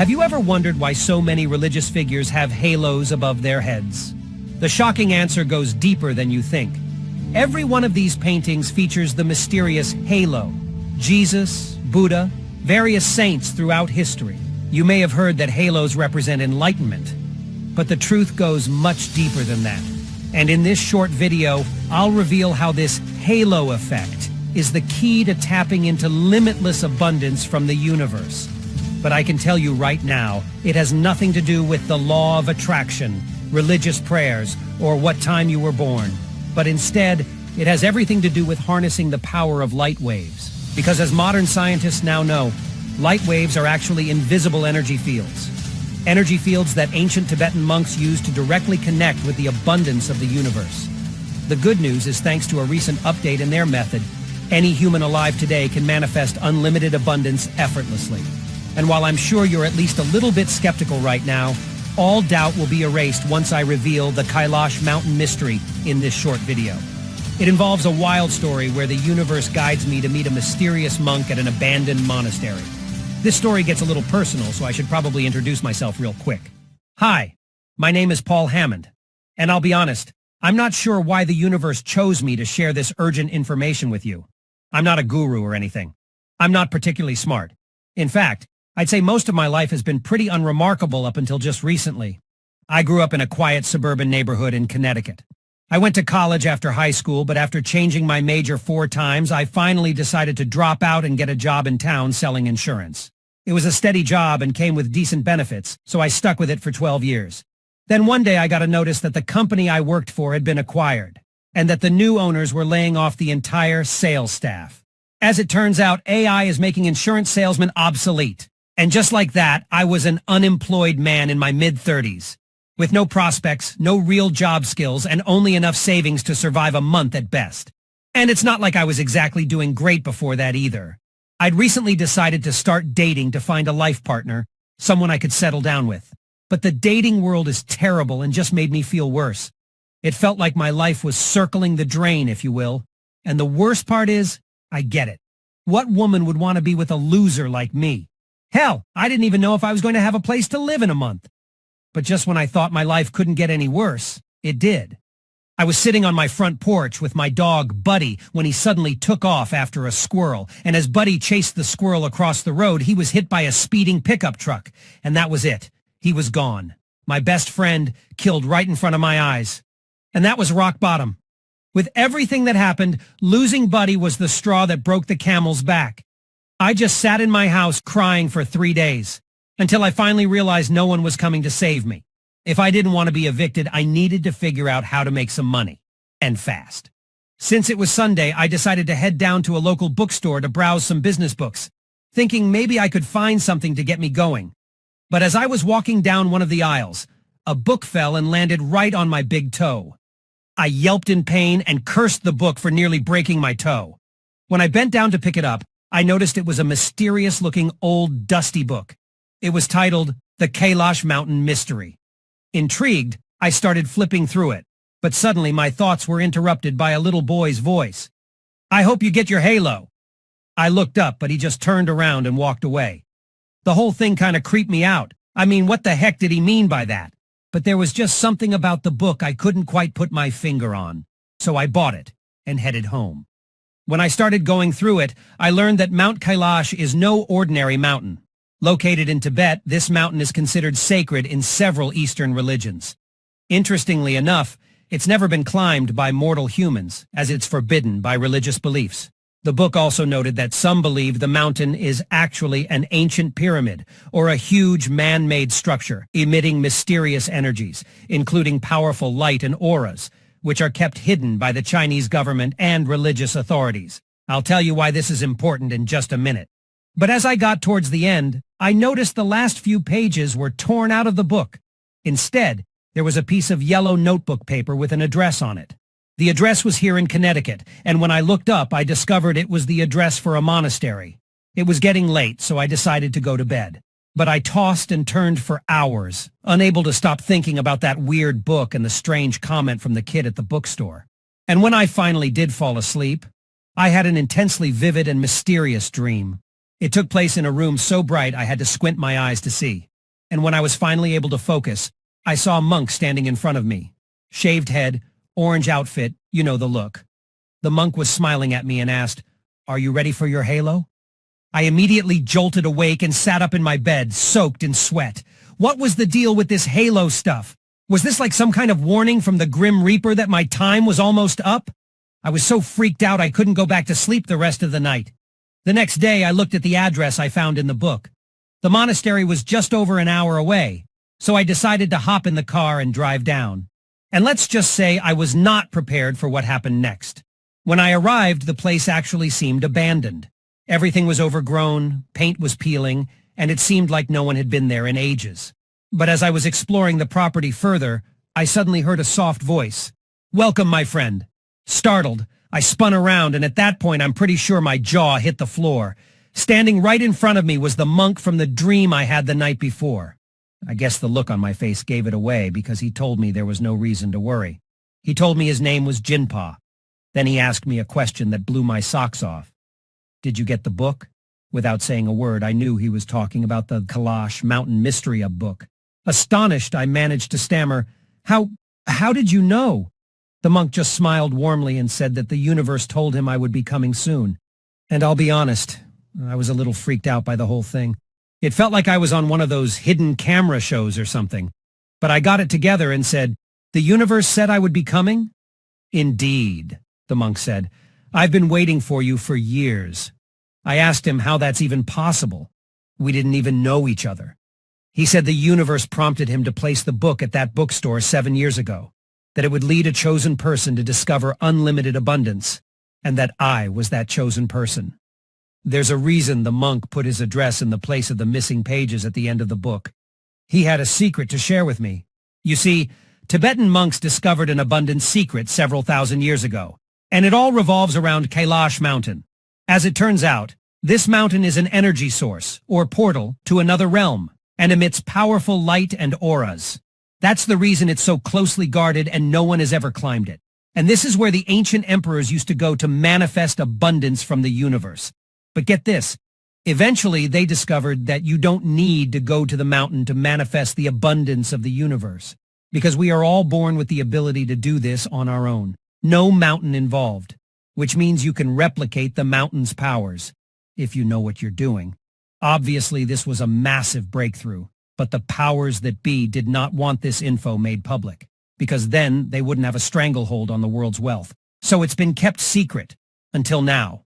Have you ever wondered why so many religious figures have halos above their heads? The shocking answer goes deeper than you think. Every one of these paintings features the mysterious halo. Jesus, Buddha, various saints throughout history. You may have heard that halos represent enlightenment, but the truth goes much deeper than that. And in this short video, I'll reveal how this halo effect is the key to tapping into limitless abundance from the universe. But I can tell you right now, it has nothing to do with the law of attraction, religious prayers, or what time you were born. But instead, it has everything to do with harnessing the power of light waves. Because as modern scientists now know, light waves are actually invisible energy fields. Energy fields that ancient Tibetan monks used to directly connect with the abundance of the universe. The good news is, thanks to a recent update in their method, any human alive today can manifest unlimited abundance effortlessly. And while I'm sure you're at least a little bit skeptical right now, all doubt will be erased once I reveal the Kailash mountain mystery in this short video. It involves a wild story where the universe guides me to meet a mysterious monk at an abandoned monastery. This story gets a little personal, so I should probably introduce myself real quick. Hi, my name is Paul Hammond, and I'll be honest, I'm not sure why the universe chose me to share this urgent information with you. I'm not a guru or anything. I'm not particularly smart. In fact, I'd say most of my life has been pretty unremarkable up until just recently. I grew up in a quiet suburban neighborhood in Connecticut. I went to college after high school, but after changing my major 4 times, I finally decided to drop out and get a job in town selling insurance. It was a steady job and came with decent benefits, so I stuck with it for 12 years. Then one day I got a notice that the company I worked for had been acquired, and that the new owners were laying off the entire sales staff. As it turns out, AI is making insurance salesmen obsolete. And just like that, I was an unemployed man in my mid-30s, with no prospects, no real job skills, and only enough savings to survive a month at best. And it's not like I was exactly doing great before that either. I'd recently decided to start dating to find a life partner, someone I could settle down with. But the dating world is terrible and just made me feel worse. It felt like my life was circling the drain, if you will. And the worst part is, I get it. What woman would want to be with a loser like me? Hell, I didn't even know if I was going to have a place to live in a month. But just when I thought my life couldn't get any worse, it did. I was sitting on my front porch with my dog, Buddy, when he suddenly took off after a squirrel. And as Buddy chased the squirrel across the road, he was hit by a speeding pickup truck. And that was it. He was gone. My best friend killed right in front of my eyes. And that was rock bottom. With everything that happened, losing Buddy was the straw that broke the camel's back. I just sat in my house crying for 3 days, until I finally realized no one was coming to save me. If I didn't want to be evicted, I needed to figure out how to make some money, and fast. Since it was Sunday, I decided to head down to a local bookstore to browse some business books, thinking maybe I could find something to get me going. But as I was walking down one of the aisles, a book fell and landed right on my big toe. I yelped in pain and cursed the book for nearly breaking my toe. When I bent down to pick it up, I noticed it was a mysterious-looking old dusty book. It was titled The Kailash Mountain Mystery. Intrigued, I started flipping through it, but suddenly my thoughts were interrupted by a little boy's voice. "I hope you get your halo." I looked up, but he just turned around and walked away. The whole thing kind of creeped me out. I mean, what the heck did he mean by that? But there was just something about the book I couldn't quite put my finger on, so I bought it and headed home. When I started going through it, I learned that Mount Kailash is no ordinary mountain. Located in Tibet, this mountain is considered sacred in several Eastern religions. Interestingly enough, it's never been climbed by mortal humans, as it's forbidden by religious beliefs. The book also noted that some believe the mountain is actually an ancient pyramid, or a huge man-made structure, emitting mysterious energies, including powerful light and auras, which are kept hidden by the Chinese government and religious authorities. I'll tell you why this is important in just a minute. But as I got towards the end, I noticed the last few pages were torn out of the book. Instead, there was a piece of yellow notebook paper with an address on it. The address was here in Connecticut, and when I looked up, I discovered it was the address for a monastery. It was getting late, so I decided to go to bed. But I tossed and turned for hours, unable to stop thinking about that weird book and the strange comment from the kid at the bookstore. And when I finally did fall asleep, I had an intensely vivid and mysterious dream. It took place in a room so bright I had to squint my eyes to see. and when I was finally able to focus, I saw a monk standing in front of me. Shaved head, orange outfit, you know the look. The monk was smiling at me and asked, "Are you ready for your halo?" I immediately jolted awake and sat up in my bed, soaked in sweat. What was the deal with this halo stuff? Was this like some kind of warning from the Grim Reaper that my time was almost up? I was so freaked out I couldn't go back to sleep the rest of the night. The next day I looked at the address I found in the book. The monastery was just over an hour away, so I decided to hop in the car and drive down. And let's just say I was not prepared for what happened next. When I arrived, the place actually seemed abandoned. Everything was overgrown, paint was peeling, and it seemed like no one had been there in ages. But as I was exploring the property further, I suddenly heard a soft voice. "Welcome, my friend." Startled, I spun around, and at that point I'm pretty sure my jaw hit the floor. Standing right in front of me was the monk from the dream I had the night before. I guess the look on my face gave it away because he told me there was no reason to worry. He told me his name was Jinpa. Then he asked me a question that blew my socks off. "Did you get the book?" Without saying a word, I knew he was talking about the Kailash Mountain Mystery book. Astonished, I managed to stammer, How did you know?" The monk just smiled warmly and said that the universe told him I would be coming soon. And I'll be honest, I was a little freaked out by the whole thing. It felt like I was on one of those hidden camera shows or something. But I got it together and said, "The universe said I would be coming?" "Indeed," the monk said. "I've been waiting for you for years." I asked him how that's even possible. We didn't even know each other. He said the universe prompted him to place the book at that bookstore 7 years ago, that it would lead a chosen person to discover unlimited abundance, and that I was that chosen person. There's a reason the monk put his address in the place of the missing pages at the end of the book. He had a secret to share with me. You see, Tibetan monks discovered an abundant secret several thousand years ago, and it all revolves around Kailash Mountain. As it turns out, this mountain is an energy source, or portal, to another realm, and emits powerful light and auras. That's the reason it's so closely guarded and no one has ever climbed it. And this is where the ancient emperors used to go to manifest abundance from the universe. But get this, eventually they discovered that you don't need to go to the mountain to manifest the abundance of the universe, because we are all born with the ability to do this on our own. No mountain involved, which means you can replicate the mountain's powers, if you know what you're doing. Obviously, this was a massive breakthrough, but the powers that be did not want this info made public, because then they wouldn't have a stranglehold on the world's wealth. So it's been kept secret, until now.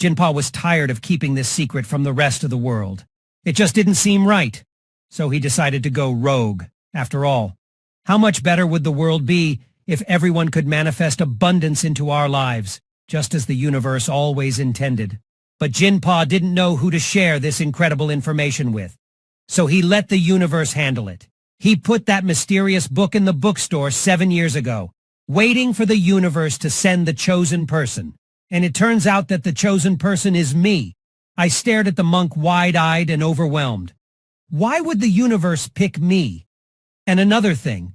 Jinpa was tired of keeping this secret from the rest of the world. It just didn't seem right, so he decided to go rogue. After all, how much better would the world be if everyone could manifest abundance into our lives, just as the universe always intended? But Jinpa didn't know who to share this incredible information with, so he let the universe handle it. He put that mysterious book in the bookstore 7 years ago, waiting for the universe to send the chosen person. And it turns out that the chosen person is me. I stared at the monk wide-eyed and overwhelmed. Why would the universe pick me? And another thing,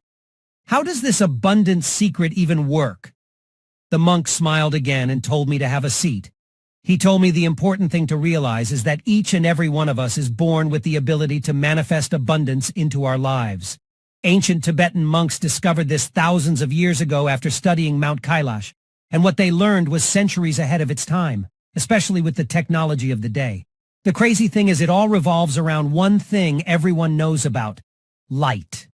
how does this abundant secret even work? The monk smiled again and told me to have a seat. He told me the important thing to realize is that each and every one of us is born with the ability to manifest abundance into our lives. Ancient Tibetan monks discovered this thousands of years ago after studying Mount Kailash, and what they learned was centuries ahead of its time, especially with the technology of the day. The crazy thing is it all revolves around one thing everyone knows about: light.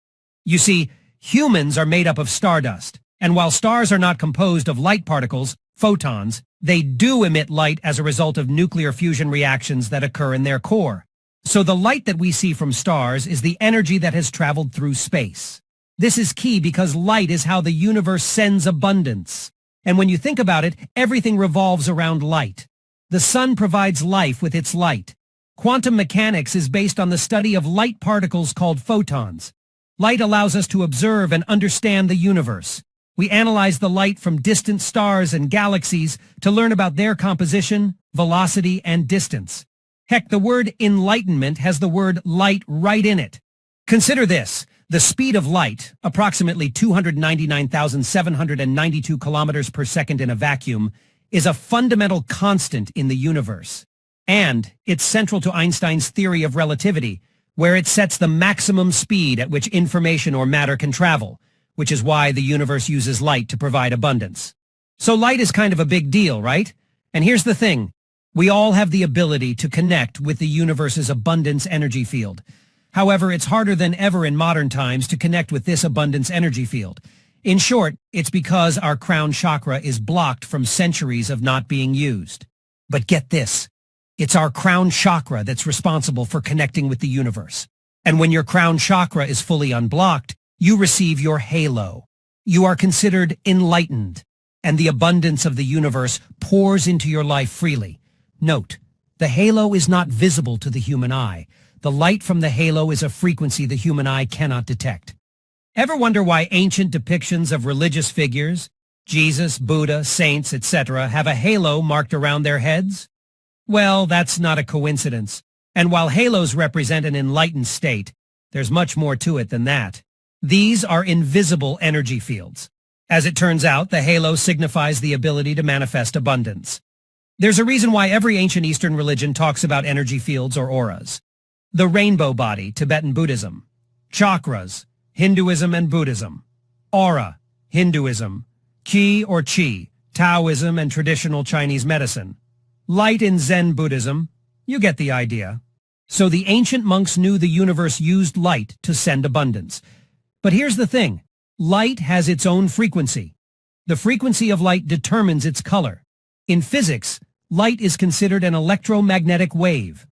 You see, humans are made up of stardust, and while stars are not composed of light particles, photons, they do emit light as a result of nuclear fusion reactions that occur in their core. So the light that we see from stars is the energy that has traveled through space. This is key because light is how the universe sends abundance. And when you think about it, everything revolves around light. The sun provides life with its light. Quantum mechanics is based on the study of light particles called photons. Light allows us to observe and understand the universe. We analyze the light from distant stars and galaxies to learn about their composition, velocity, and distance. Heck, the word enlightenment has the word light right in it. Consider this. The speed of light, approximately 299,792 kilometers per second in a vacuum, is a fundamental constant in the universe. And it's central to Einstein's theory of relativity, where it sets the maximum speed at which information or matter can travel, which is why the universe uses light to provide abundance. So light is kind of a big deal, right? And here's the thing. We all have the ability to connect with the universe's abundance energy field. However, it's harder than ever in modern times to connect with this abundance energy field. In short, it's because our crown chakra is blocked from centuries of not being used. But get this. It's our crown chakra that's responsible for connecting with the universe. And when your crown chakra is fully unblocked, you receive your halo. You are considered enlightened, and the abundance of the universe pours into your life freely. Note, the halo is not visible to the human eye. The light from the halo is a frequency the human eye cannot detect. Ever wonder why ancient depictions of religious figures, Jesus, Buddha, saints, etc., have a halo marked around their heads? Well, that's not a coincidence. And while halos represent an enlightened state, there's much more to it than that. These are invisible energy fields. As it turns out, the halo signifies the ability to manifest abundance. There's a reason why every ancient Eastern religion talks about energy fields or auras. The rainbow body, Tibetan Buddhism. Chakras, Hinduism and Buddhism. Aura, Hinduism. Qi or Qi, Taoism and traditional Chinese medicine. Light in Zen Buddhism. You get the idea. So the ancient monks knew the universe used light to send abundance. But here's the thing. Light has its own frequency. The frequency of light determines its color. In physics, light is considered an electromagnetic wave.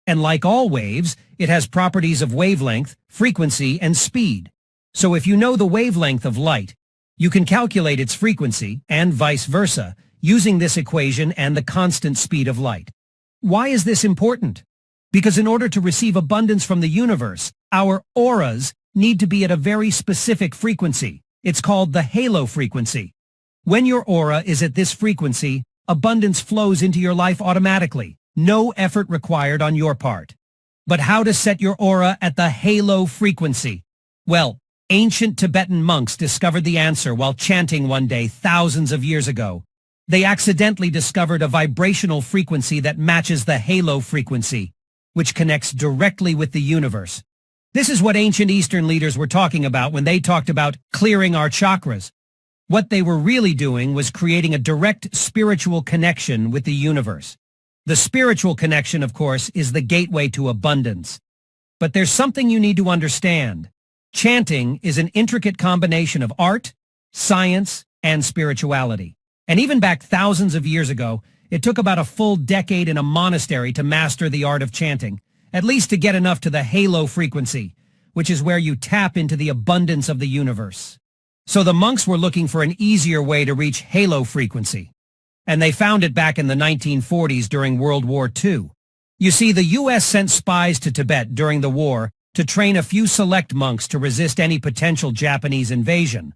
And like all waves, it has properties of wavelength, frequency, and speed. So if you know the wavelength of light, you can calculate its frequency, and vice versa, using this equation and the constant speed of light. Why is this important? Because in order to receive abundance from the universe, our auras need to be at a very specific frequency. It's called the halo frequency. When your aura is at this frequency, abundance flows into your life automatically. No effort required on your part. But how to set your aura at the halo frequency? Well, ancient Tibetan monks discovered the answer while chanting one day thousands of years ago. They accidentally discovered a vibrational frequency that matches the halo frequency, which connects directly with the universe. This is what ancient Eastern leaders were talking about when they talked about clearing our chakras. What they were really doing was creating a direct spiritual connection with the universe. The spiritual connection, of course, is the gateway to abundance. But there's something you need to understand. Chanting is an intricate combination of art, science, and spirituality. And even back thousands of years ago, it took about a full decade in a monastery to master the art of chanting, at least to get enough to the halo frequency, which is where you tap into the abundance of the universe. So the monks were looking for an easier way to reach halo frequency. And they found it back in the 1940s during World War II. You see, the U.S. sent spies to Tibet during the war to train a few select monks to resist any potential Japanese invasion.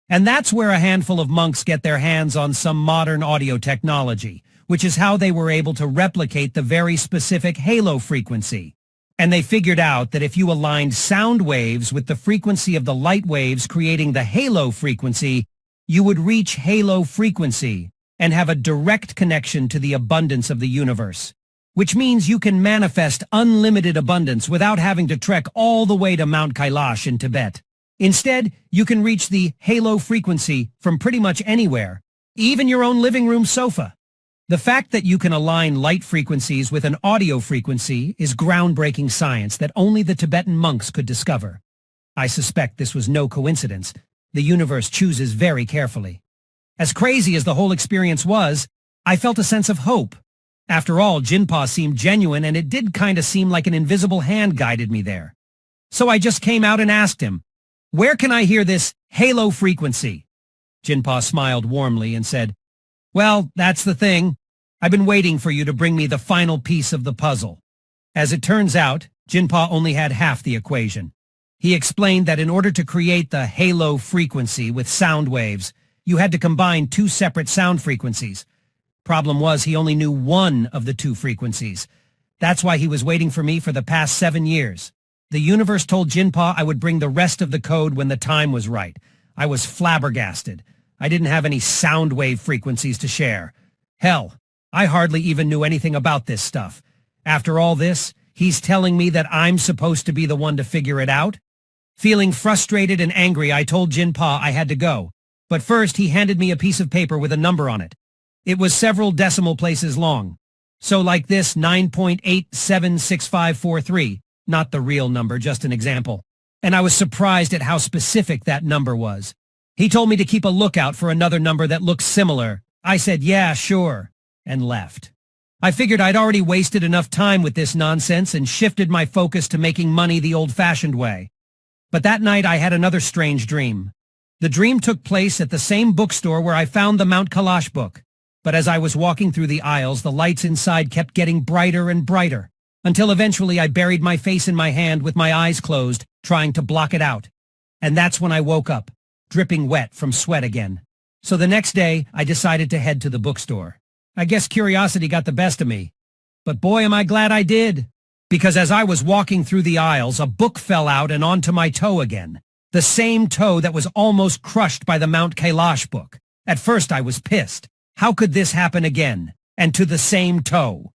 And that's where a handful of monks get their hands on some modern audio technology, which is how they were able to replicate the very specific halo frequency. And they figured out that if you aligned sound waves with the frequency of the light waves creating the halo frequency, you would reach halo frequency and have a direct connection to the abundance of the universe, which means you can manifest unlimited abundance without having to trek all the way to Mount Kailash in Tibet. Instead, you can reach the halo frequency from pretty much anywhere, even your own living room sofa. The fact that you can align light frequencies with an audio frequency is groundbreaking science that only the Tibetan monks could discover. I suspect this was no coincidence. The universe chooses very carefully. As crazy as the whole experience was, I felt a sense of hope. After all, Jinpa seemed genuine, and it did kind of seem like an invisible hand guided me there. So I just came out and asked him, "Where can I hear this halo frequency?" Jinpa smiled warmly and said, "Well, that's the thing. I've been waiting for you to bring me the final piece of the puzzle." As it turns out, Jinpa only had half the equation. He explained that in order to create the halo frequency with sound waves, you had to combine two separate sound frequencies. Problem was, he only knew one of the two frequencies. That's why he was waiting for me for the past 7 years. The universe told Jinpa I would bring the rest of the code when the time was right. I was flabbergasted. I didn't have any sound wave frequencies to share. Hell, I hardly even knew anything about this stuff. After all this, He's telling me that I'm supposed to be the one to figure it out? Feeling frustrated and angry, I told Jinpa I had to go. But first, he handed me a piece of paper with a number on it. It was several decimal places long. So like this, 9.876543. Not the real number, just an example. And I was surprised at how specific that number was. He told me to keep a lookout for another number that looked similar. I said, yeah, sure, and left. I figured I'd already wasted enough time with this nonsense and shifted my focus to making money the old-fashioned way. But that night I had another strange dream. The dream took place at the same bookstore where I found the Mount Kailash book. But as I was walking through the aisles, the lights inside kept getting brighter and brighter, until eventually I buried my face in my hand with my eyes closed, trying to block it out. And that's when I woke up, dripping wet from sweat again. So the next day, I decided to head to the bookstore. I guess curiosity got the best of me. But boy, am I glad I did. Because as I was walking through the aisles, a book fell out and onto my toe again. The same toe that was almost crushed by the Mount Kailash book. At first I was pissed. How could this happen again? And to the same toe?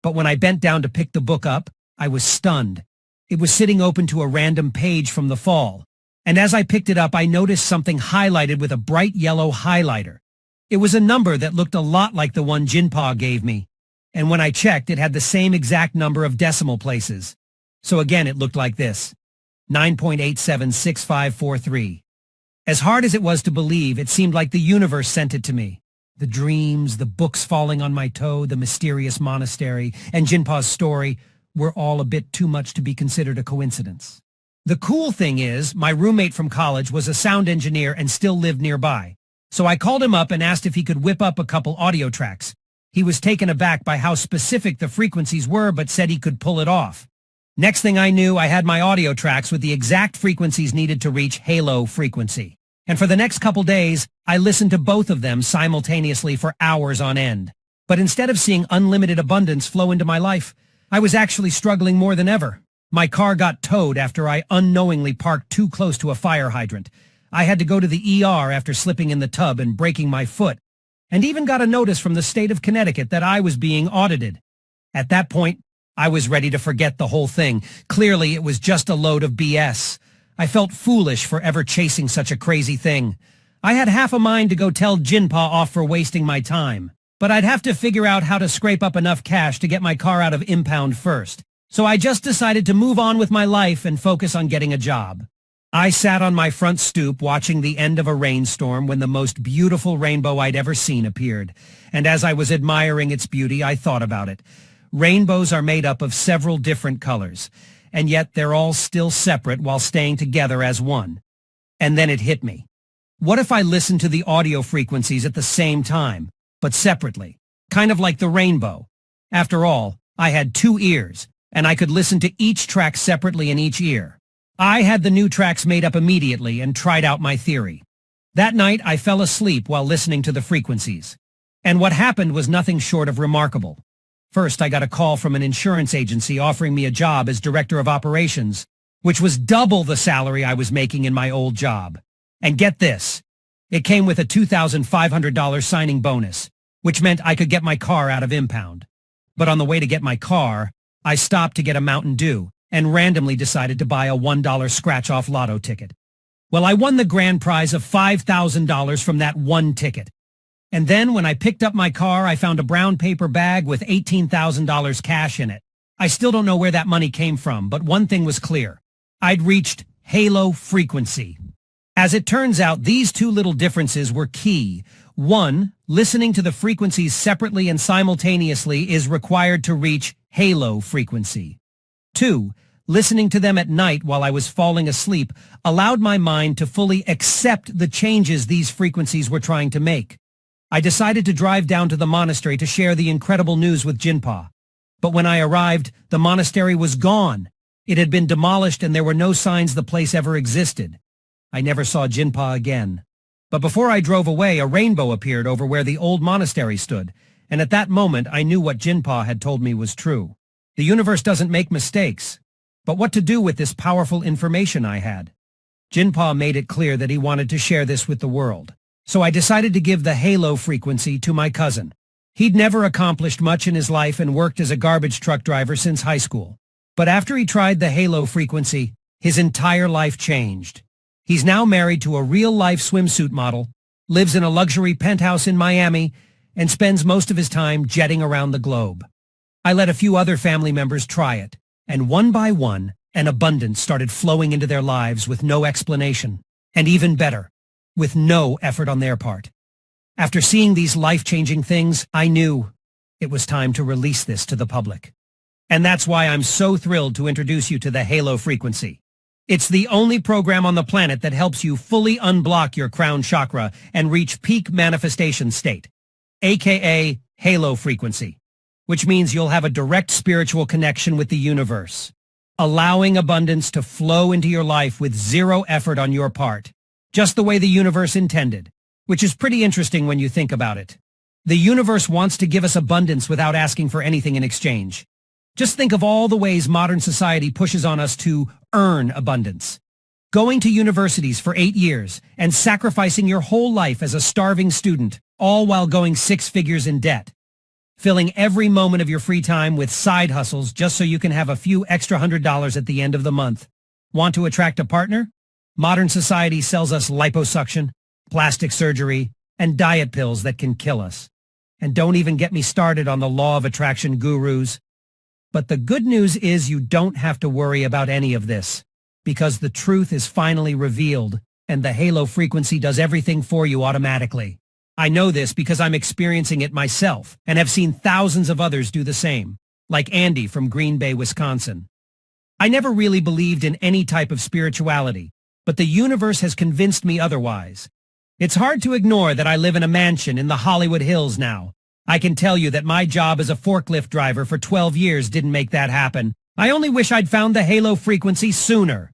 But when I bent down to pick the book up, I was stunned. It was sitting open to a random page from the fall. And as I picked it up, I noticed something highlighted with a bright yellow highlighter. It was a number that looked a lot like the one Jinpa gave me. And when I checked, it had the same exact number of decimal places. So again, it looked like this. 9.876543. As hard as it was to believe, it seemed like the universe sent it to me. The dreams, the books falling on my toe, the mysterious monastery, and Jinpa's story were all a bit too much to be considered a coincidence. The cool thing is, my roommate from college was a sound engineer and still lived nearby. So I called him up and asked if he could whip up a couple audio tracks. He was taken aback by how specific the frequencies were, but said he could pull it off. Next thing I knew, I had my audio tracks with the exact frequencies needed to reach halo frequency. And for the next couple days, I listened to both of them simultaneously for hours on end. But instead of seeing unlimited abundance flow into my life, I was actually struggling more than ever. My car got towed after I unknowingly parked too close to a fire hydrant. I had to go to the ER after slipping in the tub and breaking my foot, and even got a notice from the state of Connecticut that I was being audited. At that point, I was ready to forget the whole thing. Clearly, it was just a load of BS. I felt foolish for ever chasing such a crazy thing. I had half a mind to go tell Jinpa off for wasting my time, but I'd have to figure out how to scrape up enough cash to get my car out of impound first. So I just decided to move on with my life and focus on getting a job. I sat on my front stoop watching the end of a rainstorm when the most beautiful rainbow I'd ever seen appeared. And as I was admiring its beauty, I thought about it. Rainbows are made up of several different colors, and yet they're all still separate while staying together as one. And then it hit me. What if I listened to the audio frequencies at the same time, but separately? Kind of like the rainbow. After all, I had 2 ears, and I could listen to each track separately in each ear. I had the new tracks made up immediately and tried out my theory. That night, I fell asleep while listening to the frequencies. And what happened was nothing short of remarkable. First, I got a call from an insurance agency offering me a job as director of operations, which was double the salary I was making in my old job. And get this, it came with a $2,500 signing bonus, which meant I could get my car out of impound. But on the way to get my car, I stopped to get a Mountain Dew and randomly decided to buy a $1 scratch-off lotto ticket. Well, I won the grand prize of $5,000 from that one ticket. And then when I picked up my car, I found a brown paper bag with $18,000 cash in it. I still don't know where that money came from, but one thing was clear. I'd reached halo frequency. As it turns out, these 2 little differences were key. 1, listening to the frequencies separately and simultaneously is required to reach halo frequency. 2, listening to them at night while I was falling asleep allowed my mind to fully accept the changes these frequencies were trying to make. I decided to drive down to the monastery to share the incredible news with Jinpa. But when I arrived, the monastery was gone. It had been demolished and there were no signs the place ever existed. I never saw Jinpa again. But before I drove away, a rainbow appeared over where the old monastery stood, and at that moment I knew what Jinpa had told me was true. The universe doesn't make mistakes. But what to do with this powerful information I had? Jinpa made it clear that he wanted to share this with the world. So I decided to give the halo frequency to my cousin. He'd never accomplished much in his life and worked as a garbage truck driver since high school. But after he tried the halo frequency, his entire life changed. He's now married to a real-life swimsuit model, lives in a luxury penthouse in Miami, and spends most of his time jetting around the globe. I let a few other family members try it, and one by one, an abundance started flowing into their lives with no explanation, and even better, with no effort on their part. After seeing these life-changing things, I knew it was time to release this to the public. And that's why I'm so thrilled to introduce you to the halo frequency. It's the only program on the planet that helps you fully unblock your crown chakra and reach peak manifestation state, aka halo frequency, which means you'll have a direct spiritual connection with the universe, allowing abundance to flow into your life with zero effort on your part, just the way the universe intended, which is pretty interesting when you think about it. The universe wants to give us abundance without asking for anything in exchange. Just think of all the ways modern society pushes on us to earn abundance. Going to universities for 8 years and sacrificing your whole life as a starving student, all while going 6 figures in debt. Filling every moment of your free time with side hustles just so you can have a few extra $100 at the end of the month. Want to attract a partner? Modern society sells us liposuction, plastic surgery, and diet pills that can kill us. And don't even get me started on the law of attraction gurus. But the good news is you don't have to worry about any of this, because the truth is finally revealed, and the halo frequency does everything for you automatically. I know this because I'm experiencing it myself, and have seen thousands of others do the same, like Andy from Green Bay, Wisconsin. I never really believed in any type of spirituality, but the universe has convinced me otherwise. It's hard to ignore that I live in a mansion in the Hollywood Hills now. I can tell you that my job as a forklift driver for 12 years didn't make that happen. I only wish I'd found the halo frequency sooner.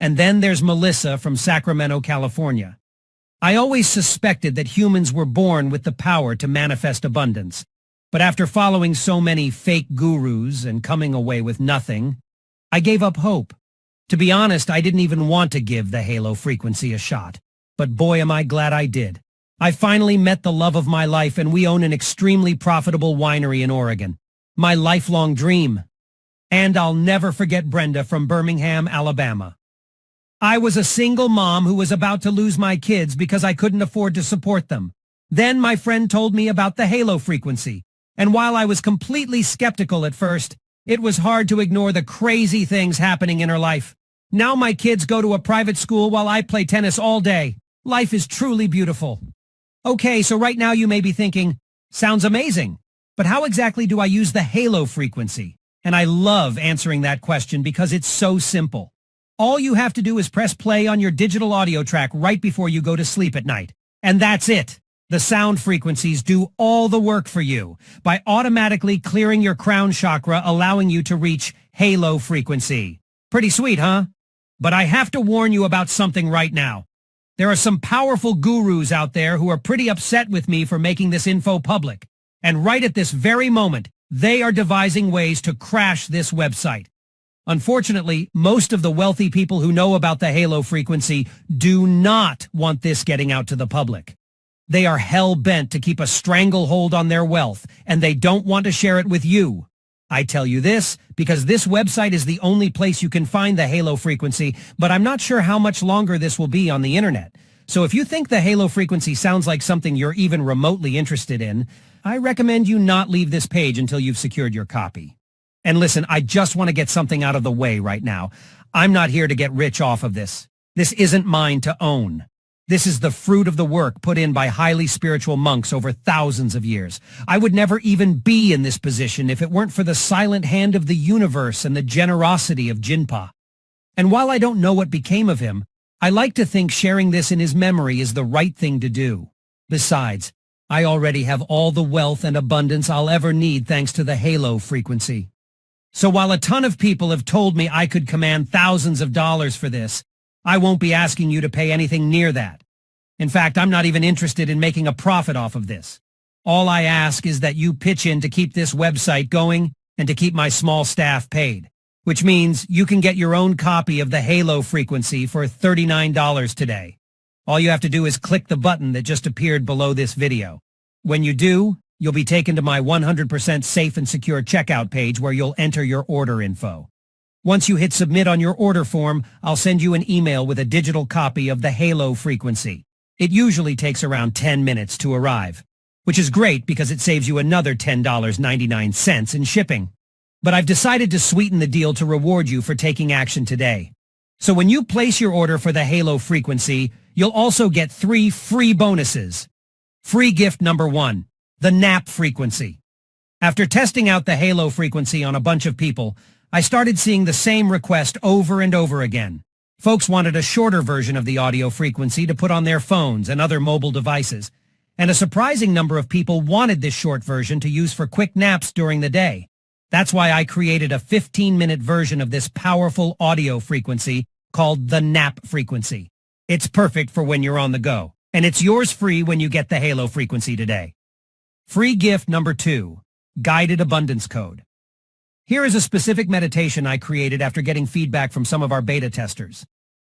And then there's Melissa from Sacramento, California. I always suspected that humans were born with the power to manifest abundance. But after following so many fake gurus and coming away with nothing, I gave up hope. To be honest, I didn't even want to give the halo frequency a shot. But boy, am I glad I did. I finally met the love of my life, and we own an extremely profitable winery in Oregon. My lifelong dream. And I'll never forget Brenda from Birmingham, Alabama. I was a single mom who was about to lose my kids because I couldn't afford to support them. Then my friend told me about the halo frequency. And while I was completely skeptical at first, it was hard to ignore the crazy things happening in her life. Now my kids go to a private school while I play tennis all day. Life is truly beautiful. Okay, so right now you may be thinking, sounds amazing, but how exactly do I use the halo frequency? And I love answering that question because it's so simple. All you have to do is press play on your digital audio track right before you go to sleep at night. And that's it. The sound frequencies do all the work for you by automatically clearing your crown chakra, allowing you to reach halo frequency. Pretty sweet, huh? But I have to warn you about something right now. There are some powerful gurus out there who are pretty upset with me for making this info public. And right at this very moment, they are devising ways to crash this website. Unfortunately, most of the wealthy people who know about the halo frequency do not want this getting out to the public. They are hell-bent to keep a stranglehold on their wealth, and they don't want to share it with you. I tell you this because this website is the only place you can find the halo frequency, but I'm not sure how much longer this will be on the internet. So if you think the halo frequency sounds like something you're even remotely interested in, I recommend you not leave this page until you've secured your copy. And listen, I just want to get something out of the way right now. I'm not here to get rich off of this. This isn't mine to own. This is the fruit of the work put in by highly spiritual monks over thousands of years. I would never even be in this position if it weren't for the silent hand of the universe and the generosity of Jinpa. And while I don't know what became of him, I like to think sharing this in his memory is the right thing to do. Besides, I already have all the wealth and abundance I'll ever need thanks to the halo frequency. So while a ton of people have told me I could command thousands of dollars for this, I won't be asking you to pay anything near that. In fact, I'm not even interested in making a profit off of this. All I ask is that you pitch in to keep this website going and to keep my small staff paid, which means you can get your own copy of the halo frequency for $39 today. All you have to do is click the button that just appeared below this video. When you do, you'll be taken to my 100% safe and secure checkout page where you'll enter your order info. Once you hit submit on your order form, I'll send you an email with a digital copy of the Halo frequency. It usually takes around 10 minutes to arrive, which is great because it saves you another $10.99 in shipping. But I've decided to sweeten the deal to reward you for taking action today. So when you place your order for the Halo frequency, you'll also get 3 free bonuses. Free gift number 1, the nap frequency. After testing out the Halo frequency on a bunch of people, I started seeing the same request over and over again. Folks wanted a shorter version of the audio frequency to put on their phones and other mobile devices, and a surprising number of people wanted this short version to use for quick naps during the day. That's why I created a 15-minute version of this powerful audio frequency called the nap frequency. It's perfect for when you're on the go, and it's yours free when you get the Halo frequency today. Free gift number 2, guided abundance code. Here is a specific meditation I created after getting feedback from some of our beta testers.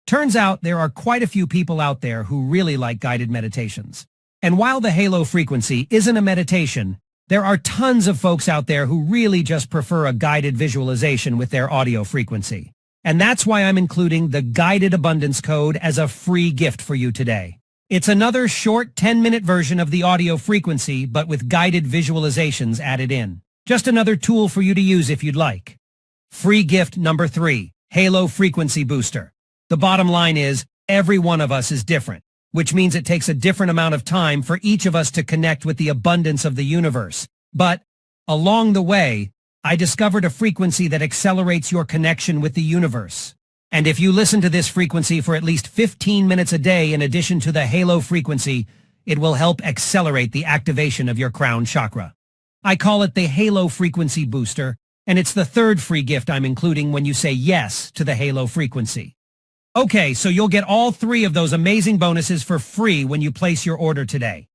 Turns out there are quite a few people out there who really like guided meditations. And while the Halo frequency isn't a meditation, there are tons of folks out there who really just prefer a guided visualization with their audio frequency. And that's why I'm including the guided abundance code as a free gift for you today. It's another short 10-minute version of the audio frequency, but with guided visualizations added in. Just another tool for you to use if you'd like. Free gift number 3, Halo Frequency Booster. The bottom line is, every one of us is different, which means it takes a different amount of time for each of us to connect with the abundance of the universe. But, along the way, I discovered a frequency that accelerates your connection with the universe. And if you listen to this frequency for at least 15 minutes a day in addition to the Halo frequency, it will help accelerate the activation of your crown chakra. I call it the Halo Frequency Booster, and it's the 3rd free gift I'm including when you say yes to the Halo frequency. Okay, so you'll get all 3 of those amazing bonuses for free when you place your order today,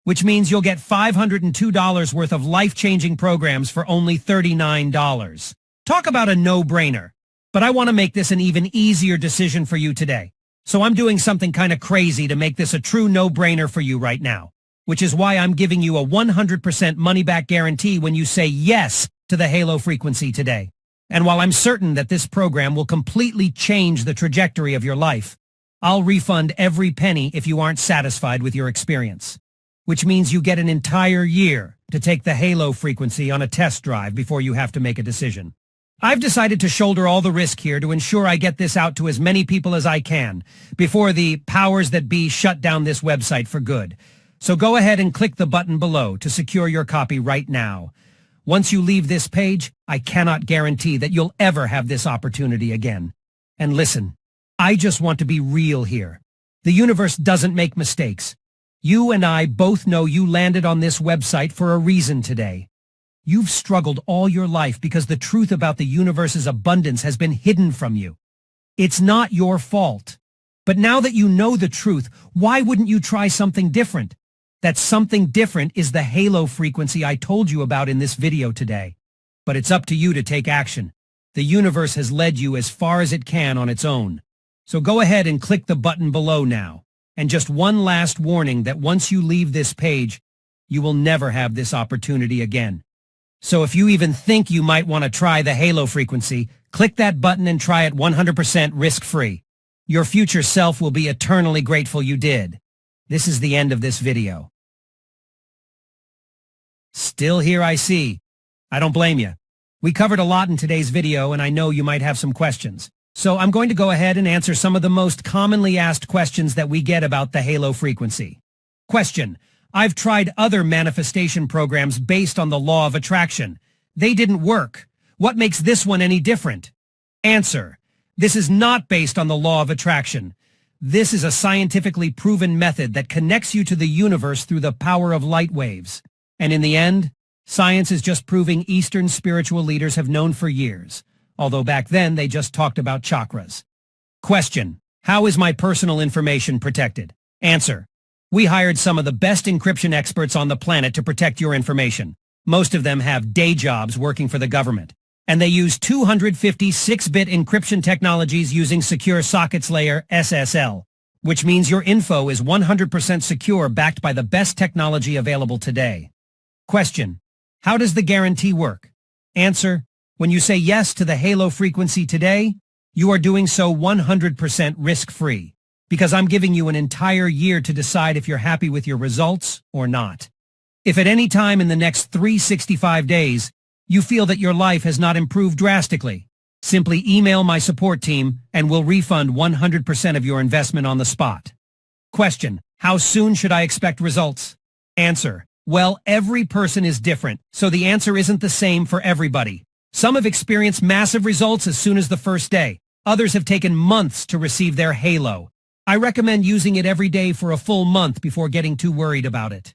which means you'll get $502 worth of life-changing programs for only $39. Talk about a no-brainer. But I want to make this an even easier decision for you today. So I'm doing something kind of crazy to make this a true no-brainer for you right now, which is why I'm giving you a 100% money-back guarantee when you say yes to the Halo frequency today. And while I'm certain that this program will completely change the trajectory of your life, I'll refund every penny if you aren't satisfied with your experience, which means you get an entire year to take the Halo frequency on a test drive before you have to make a decision. I've decided to shoulder all the risk here to ensure I get this out to as many people as I can before the powers that be shut down this website for good. So go ahead and click the button below to secure your copy right now. Once you leave this page, I cannot guarantee that you'll ever have this opportunity again. And listen, I just want to be real here. The universe doesn't make mistakes. You and I both know you landed on this website for a reason today. You've struggled all your life because the truth about the universe's abundance has been hidden from you. It's not your fault. But now that you know the truth, why wouldn't you try something different? That something different is the Halo frequency I told you about in this video today. But it's up to you to take action. The universe has led you as far as it can on its own. So go ahead and click the button below now. And just one last warning that once you leave this page, you will never have this opportunity again. So if you even think you might want to try the Halo frequency, click that button and try it 100% risk-free. Your future self will be eternally grateful you did. This is the end of this video. Still here, I see. I don't blame you. We covered a lot in today's video, and I know you might have some questions. So I'm going to go ahead and answer some of the most commonly asked questions that we get about the Halo frequency. Question: I've tried other manifestation programs based on the law of attraction. They didn't work. What makes this one any different? Answer: this is not based on the law of attraction. This is a scientifically proven method that connects you to the universe through the power of light waves. And in the end, science is just proving Eastern spiritual leaders have known for years, although back then they just talked about chakras. Question: how is my personal information protected? Answer: we hired some of the best encryption experts on the planet to protect your information. Most of them have day jobs working for the government, and they use 256-bit encryption technologies using Secure Sockets Layer (SSL), which means your info is 100% secure, backed by the best technology available today. Question: how does the guarantee work? Answer: When you say yes to the halo frequency today, you are doing so 100% risk-free, because I'm giving you an entire year to decide if you're happy with your results or not. If at any time in the next 365 days, you feel that your life has not improved drastically, simply email my support team and we'll refund 100% of your investment on the spot. Question: how soon should I expect results? Answer: well, every person is different, so the answer isn't the same for everybody. Some have experienced massive results as soon as the first day. Others have taken months to receive their halo. I recommend using it every day for a full month before getting too worried about it.